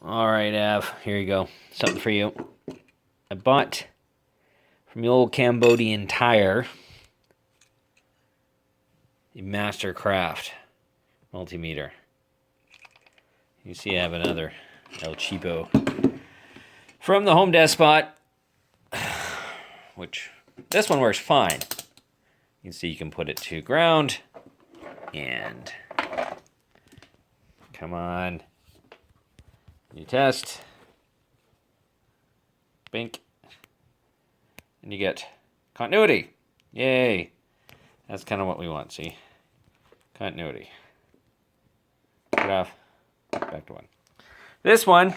All right, Av, here you go. Something for you. I bought from the old Cambodian Tire a Mastercraft multimeter. You see I have another El Cheapo from the Home Desk spot, which this one works fine. You can see you can put it to ground and come on. You test. Bink. And you get continuity. Yay. That's kind of what we want, see? Continuity. Get off. Back to one. This one,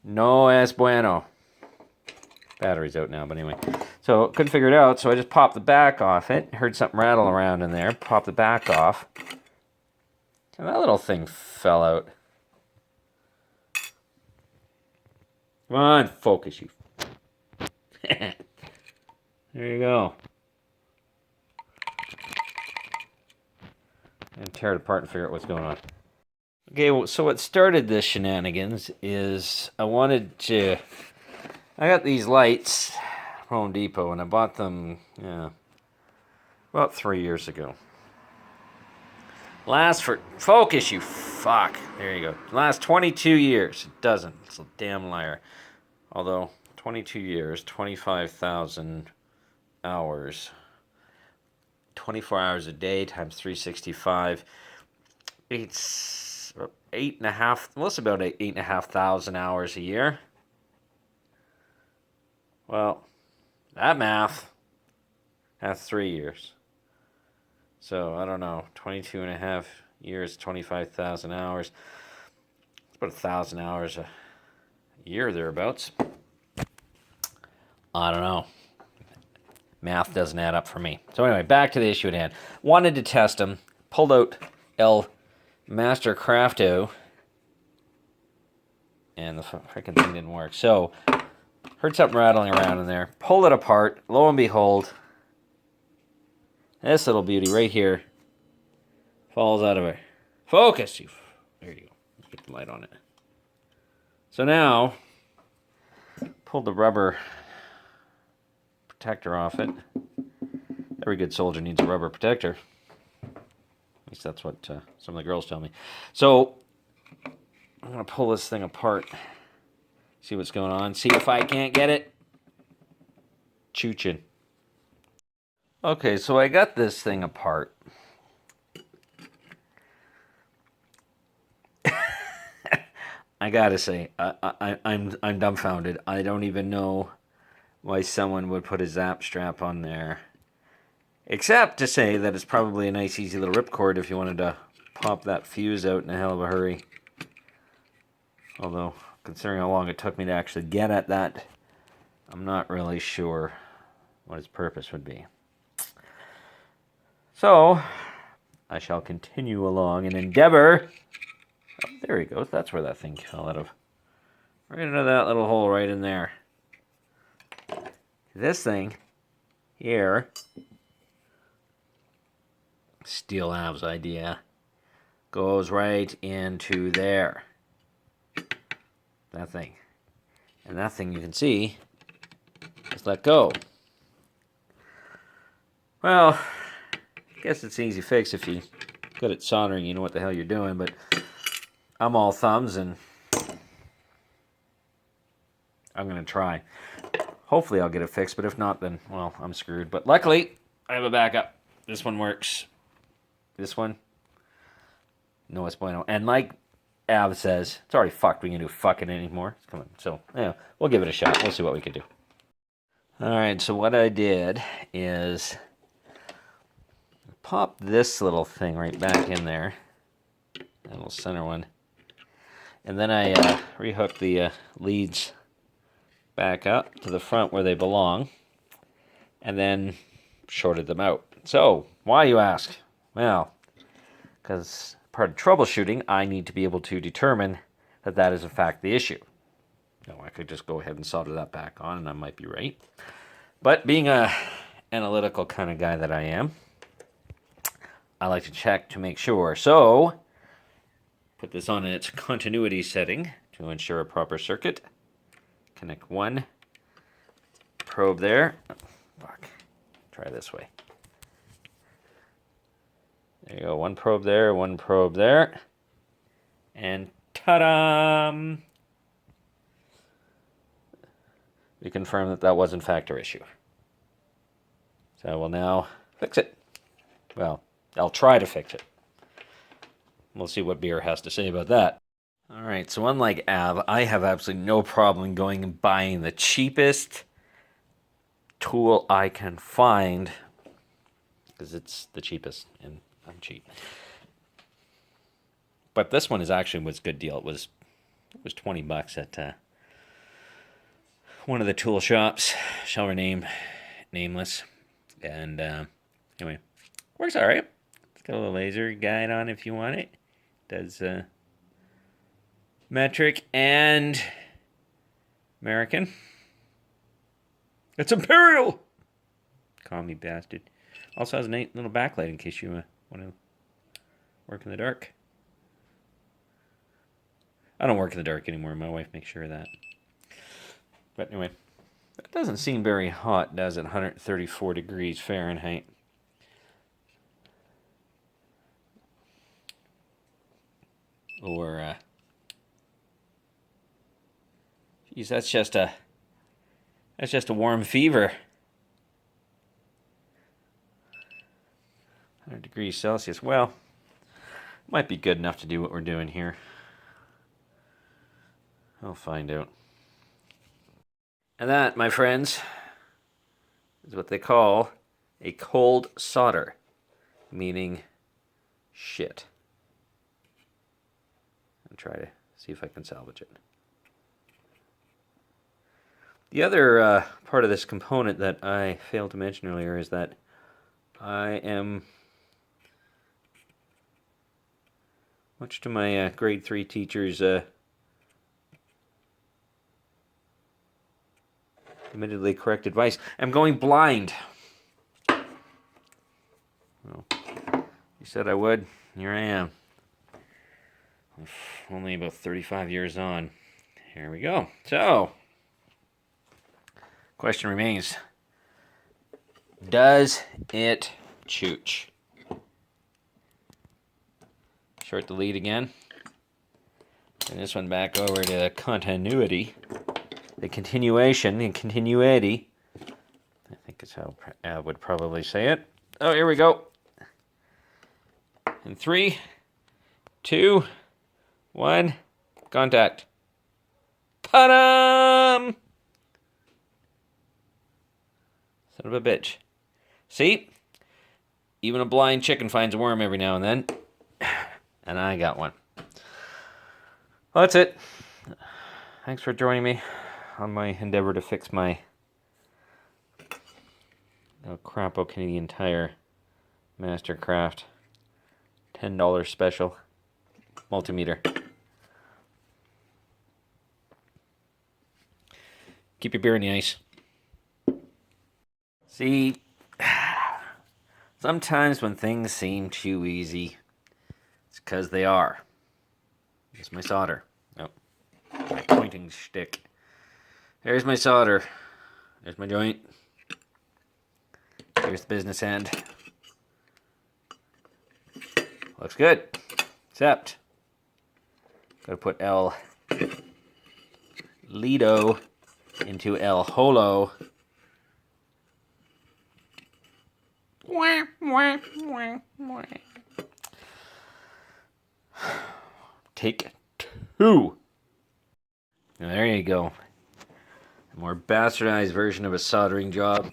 no es bueno. Battery's out now, but anyway. So, couldn't figure it out, so I just popped the back off it. Heard something rattle around in there. Popped the back off. And that little thing fell out. Come on, focus, you. There you go. And tear it apart and figure out what's going on. Okay, well, so what started this shenanigans is I got these lights from Home Depot, and I bought them, about 3 years ago. Focus, you fuck. There you go. Last 22 years. It doesn't. It's a damn liar. Although, 22 years, 25,000 hours. 24 hours a day times 365. It's 8.5, well, it's about 8,500 hours a year. Well, that math, that's 3 years. So, I don't know, 22 and a half years, 25,000 hours. It's about 1,000 hours a year, thereabouts. I don't know. Math doesn't add up for me. So anyway, back to the issue at hand. Wanted to test them. Pulled out El Mastercrafto. And the freaking thing didn't work. So, heard something rattling around in there. Pulled it apart. Lo and behold, this little beauty right here falls out of it. Focus, you. There you go. Let's get the light on it. So now, pulled the rubber protector off it. Every good soldier needs a rubber protector. At least that's what some of the girls tell me. So, I'm going to pull this thing apart. See what's going on. See if I can't get it. Choochin'. Okay, so I got this thing apart. I gotta say, I'm dumbfounded. I don't even know why someone would put a zap strap on there. Except to say that it's probably a nice, easy little ripcord if you wanted to pop that fuse out in a hell of a hurry. Although, considering how long it took me to actually get at that, I'm not really sure what its purpose would be. So, I shall continue along and endeavor. Oh, there he goes. That's where that thing fell out of. Right into that little hole right in there. This thing here, steal AvE's idea, goes right into there. That thing. And that thing you can see is let go. Well, I guess it's an easy fix if you're good at soldering, you know what the hell you're doing, but I'm all thumbs and I'm going to try. Hopefully I'll get it fixed, but if not, then, well, I'm screwed. But luckily, I have a backup. This one works. This one, no es bueno. And like AvE says, it's already fucked. We can do fucking anymore. Come on. So, yeah, we'll give it a shot. We'll see what we can do. All right, so what I did is pop this little thing right back in there. That little center one. And then I rehooked the leads back up to the front where they belong. And then shorted them out. So, why, you ask? Well, because part of troubleshooting, I need to be able to determine that that is in fact the issue. Now, I could just go ahead and solder that back on, and I might be right. But being a analytical kind of guy that I am, I like to check to make sure. So, Put this on in its continuity setting to ensure a proper circuit. Connect one probe there. Oh, fuck. Try this way. There you go. One probe there, one probe there. And ta-da! We confirm that that was in fact our issue. So I will now fix it. Well, I'll try to fix it. We'll see what Beer has to say about that. Alright, so unlike AvE, I have absolutely no problem going and buying the cheapest tool I can find, because it's the cheapest, and I'm cheap. But this one was a good deal. It was $20 at one of the tool shops. Shall remain nameless. And anyway, works all right. It's got a little laser guide on if you want it. Does metric and American. It's Imperial! Commie bastard. Also has a neat little backlight in case you want to work in the dark. I don't work in the dark anymore. My wife makes sure of that. But anyway, that doesn't seem very hot, does it? 134 degrees Fahrenheit. Or, geez, that's just a warm fever. 100 degrees Celsius. Well, might be good enough to do what we're doing here. I'll find out. And that, my friends, is what they call a cold solder, meaning shit. I'll try to see if I can salvage it. The other part of this component that I failed to mention earlier is that I am, much to my grade 3 teacher's admittedly correct advice, I'm going blind. Well, you said I would. Here I am. Only about 35 years on. Here we go. So, question remains. Does it chooch? Short the lead again. And this one back over to continuity. The continuation and continuity. I think is how I would probably say it. Oh, here we go. In 3, 2, 1, contact. Ta-da! Son of a bitch. See? Even a blind chicken finds a worm every now and then. And I got one. Well, that's it. Thanks for joining me on my endeavor to fix my Crapo Canadian Tire Mastercraft $10 special multimeter. Keep your beer in the ice. See, sometimes when things seem too easy, it's because they are. Here's my solder. Nope. My pointing stick. There's my solder. There's my joint. Here's the business end. Looks good. Except, gotta put El Lido into El Holo. Take 2. And there you go. A more bastardized version of a soldering job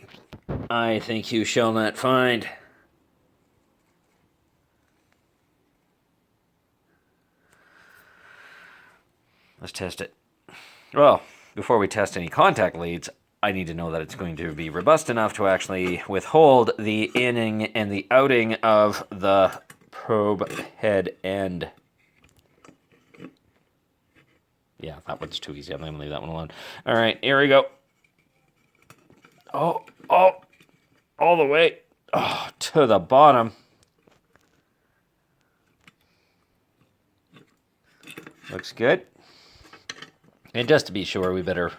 I think you shall not find. Let's test it. Well, before we test any contact leads, I need to know that it's going to be robust enough to actually withhold the inning and the outing of the probe head end. Yeah, that one's too easy. I'm going to leave that one alone. All right, here we go. Oh, all the way to the bottom. Looks good. And just to be sure, we better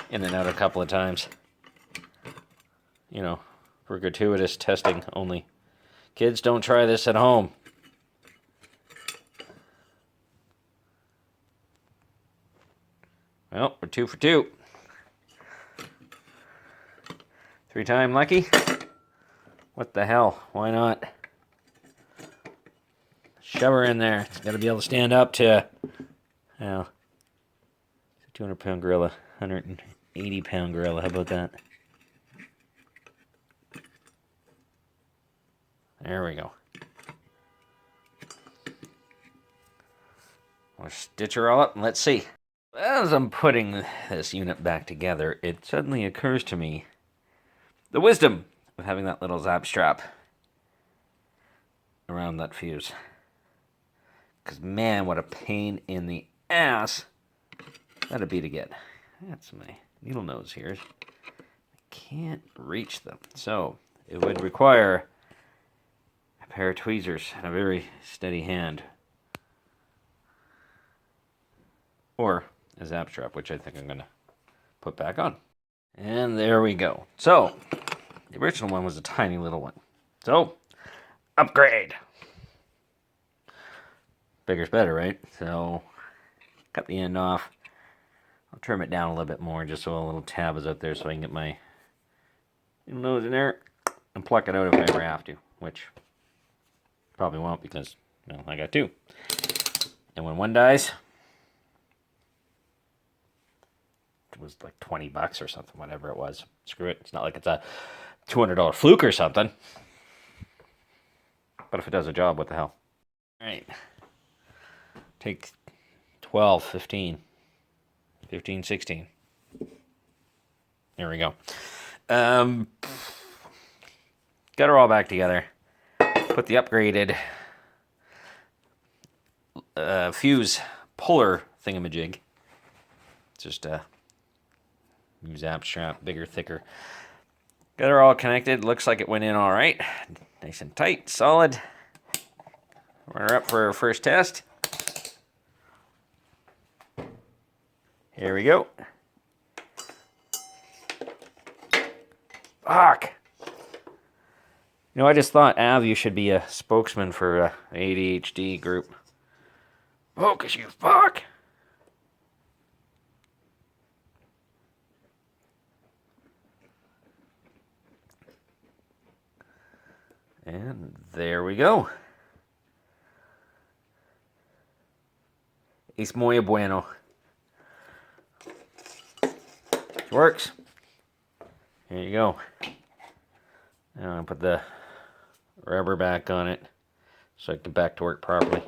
in and out a couple of times. You know, for gratuitous testing only. Kids, don't try this at home. Well, we're 2 for 2. 3-time lucky? What the hell? Why not? Shove her in there. It's got to be able to stand up to, 200-pound gorilla, 180-pound gorilla. How about that? There we go. We'll stitch her all up and let's see. As I'm putting this unit back together, it suddenly occurs to me the wisdom of having that little zap strap around that fuse. Because, man, what a pain in the ass that'd be to get. That's my needle nose here. I can't reach them. So, it would require a pair of tweezers and a very steady hand. Or a zap strap, which I think I'm going to put back on. And there we go. So, the original one was a tiny little one. So, upgrade! Bigger's better, right? So, cut the end off. I'll trim it down a little bit more just so a little tab is out there so I can get my nose in there and pluck it out if I ever have to, which probably won't because, well, I got 2. And when one dies, it was like $20 or something, whatever it was. Screw it. It's not like it's a $200 fluke or something. But if it does a job, what the hell? All right. Take 12, 15, 16. There we go. Got her all back together. Put the upgraded fuse puller thingamajig. Just a zap strap, bigger, thicker. Got her all connected. Looks like it went in all right. Nice and tight, solid. Run her up for our first test. Here we go. Fuck! You know, I just thought AvE should be a spokesman for ADHD group. Focus, you fuck! And there we go. Es muy bueno. It works. Here you go. Now I'll put the rubber back on it so I can get back to work properly.